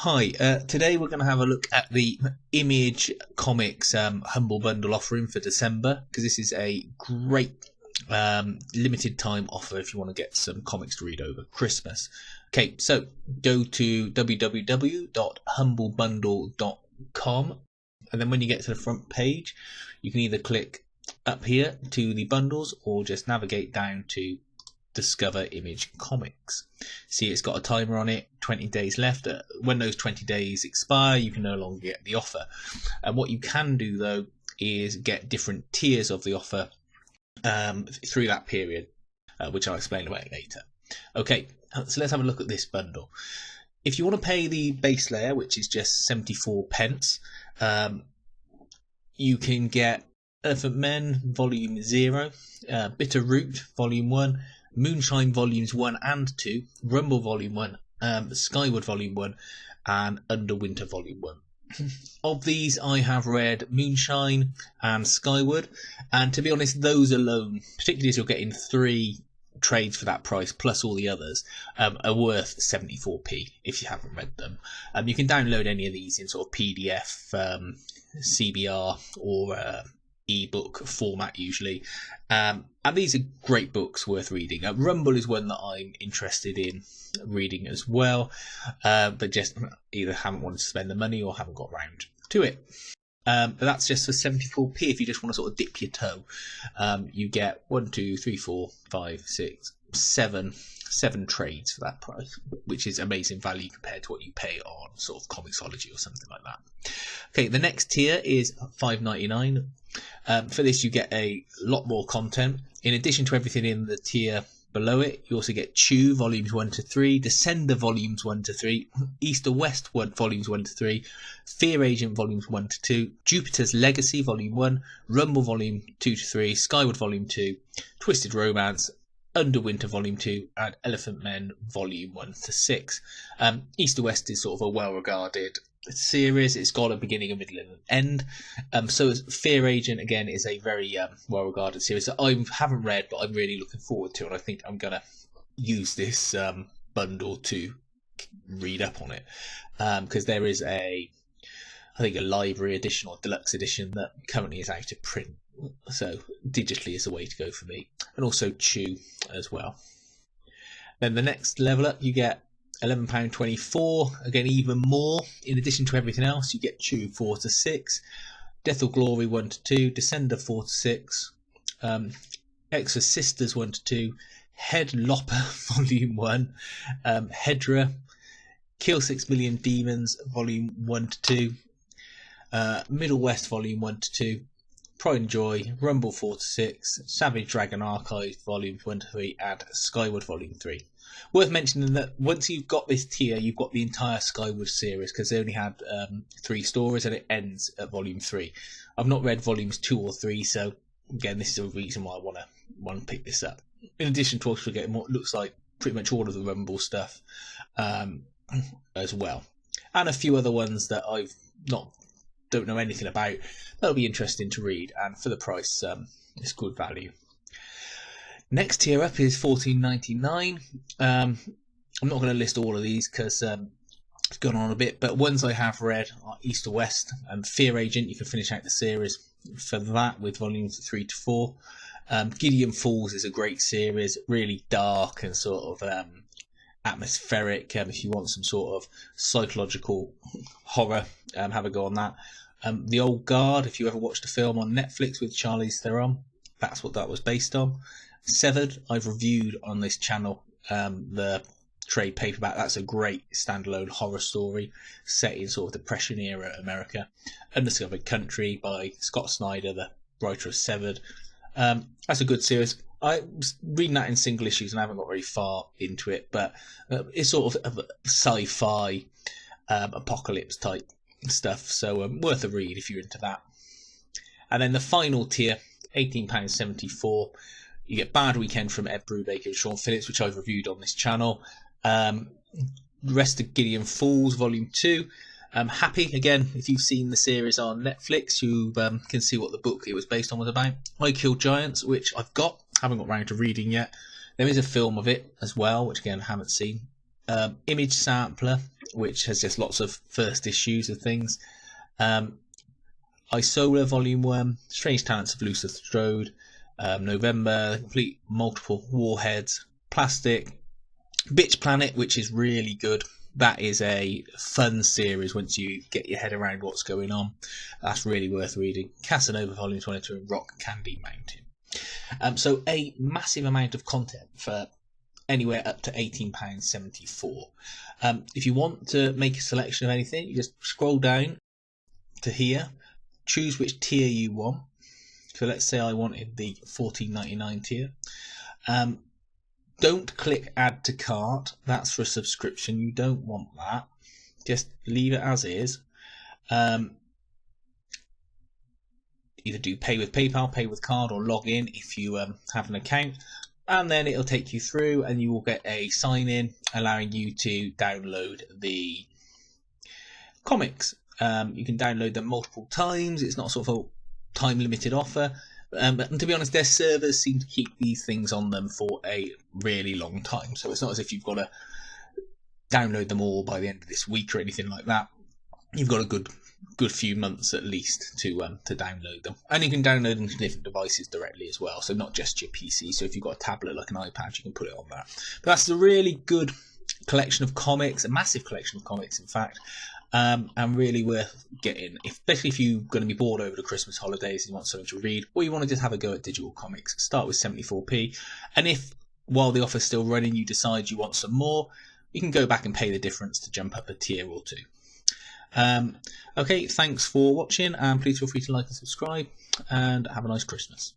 Hi, today we're going to have a look at the Image Comics Humble Bundle offering for December, because this is a great limited time offer if you want to get some comics to read over Christmas. Okay, so go to www.humblebundle.com, and then when you get to the front page, you can either click up here to the bundles or just navigate down to Discover Image Comics. See, it's got a timer on it, 20 days left. When those 20 days expire, you can no longer get the offer. And what you can do though is get different tiers of the offer through that period, which I'll explain about later. Okay, so let's have a look at this bundle. If you want to pay the base layer, which is just 74 pence, you can get Elephant Men Volume 0, Bitter Root Volume 1, Moonshine Volumes 1 and 2, Rumble Volume 1, Skyward Volume 1, and Underwinter Volume 1. Of these, I have read Moonshine and Skyward, and to be honest, those alone, particularly as you're getting 3 trades for that price, plus all the others, are worth 74p if you haven't read them. You can download any of these in sort of PDF, CBR, or ebook format usually, and these are great books worth reading. Rumble is one that I'm interested in reading as well, but just either haven't wanted to spend the money or haven't got round to it. But that's just for 74p. If you just want to sort of dip your toe, you get 1, 2, 3, 4, 5, 6, 7 trades for that price, which is amazing value compared to what you pay on sort of Comixology or something like that. Okay, the next tier is $5.99. For this, you get a lot more content. In addition to everything in the tier below it, you also get Chew Volumes 1 to 3, Descender Volumes 1 to 3, East to West Volumes 1 to 3, Fear Agent Volumes 1 to 2, Jupiter's Legacy Volume 1, Rumble Volume 2 to 3, Skyward Volume 2, Twisted Romance, Underwinter Volume 2, and Elephant Men Volume 1 to 6. East to West is sort of a well-regarded series. It's got a beginning, a middle, and an end. So Fear Agent, again, is a very well-regarded series that I haven't read, but I'm really looking forward to, and I think I'm going to use this bundle to read up on it, because there is I think a library edition or deluxe edition that currently is out of print. So digitally is the way to go for me, and also Chew as well. Then the next level up, you get £11.24, again even more. In addition to everything else, you get Chew 4 to 6, Death or Glory 1 to 2, Descender 4 to 6, Exorcisters 1 to 2, Head Lopper Volume 1, Hedra, Kill 6 Million Demons Volume 1 to 2, Middle West Volume 1 to 2, Pride and Joy, Rumble 4 to 6, Savage Dragon Archive Volumes 1 to 3, and Skyward Volume 3. Worth mentioning that once you've got this tier, you've got the entire Skyward series, because they only had 3 stories and it ends at Volume 3. I've not read Volumes 2 or 3, so again, this is a reason why I want to pick this up. In addition to also getting what looks like pretty much all of the Rumble stuff as well, and a few other ones that I've don't know anything about. That'll be interesting to read, and for the price, it's good value. Next tier up is $14.99. I'm not going to list all of these because it's gone on a bit, but ones I have read are East to West and Fear Agent. You can finish out the series for that with volumes 3 to 4. Gideon Falls is a great series, really dark and sort of atmospheric. If you want some sort of psychological horror, have a go on that. The Old Guard, if you ever watched a film on Netflix with Charlize Theron, that's what that was based on. Severed, I've reviewed on this channel, the trade paperback. That's a great standalone horror story set in sort of Depression era America. Undiscovered Country by Scott Snyder, the writer of Severed. That's a good series. I was reading that in single issues and I haven't got very far into it, but it's sort of a sci-fi apocalypse type stuff, so worth a read if you're into that. And then the final tier, £18.74. You get Bad Weekend from Ed Brubaker and Sean Phillips, which I've reviewed on this channel. The rest of Gideon Falls Volume 2. Happy, again, if you've seen the series on Netflix, you can see what the book it was based on was about. I Kill Giants, which I've haven't got round to reading yet. There is a film of it as well, which again I haven't seen. Image Sampler, which has just lots of first issues of things. Isola Volume 1, Strange Talents of Luther Strode, November, complete multiple warheads, Plastic, Bitch Planet, which is really good. That is a fun series once you get your head around what's going on. That's really worth reading. Casanova Volume 22 and Rock Candy Mountain. So a massive amount of content for anywhere up to £18.74. If you want to make a selection of anything, you just scroll down to here, choose which tier you want. So let's say I wanted the $14.99 tier. Don't click add to cart. That's for a subscription. You don't want that. Just leave it as is. Either do pay with PayPal, pay with card, or log in if you have an account. And then it'll take you through and you will get a sign in allowing you to download the comics. You can download them multiple times. It's not sort of a time limited offer. But to be honest, their servers seem to keep these things on them for a really long time. So it's not as if you've got to download them all by the end of this week or anything like that. You've got a good few months at least to download them. And you can download them to different devices directly as well. So not just your PC. So if you've got a tablet like an iPad, you can put it on that. But that's a really good collection of comics, a massive collection of comics, in fact. And really worth getting, especially if you're going to be bored over the Christmas holidays and you want something to read, or you want to just have a go at digital comics. Start with 74p, and if while the offer's still running you decide you want some more, you can go back and pay the difference to jump up a tier or two. Okay, thanks for watching, and please feel free to like and subscribe, and have a nice Christmas.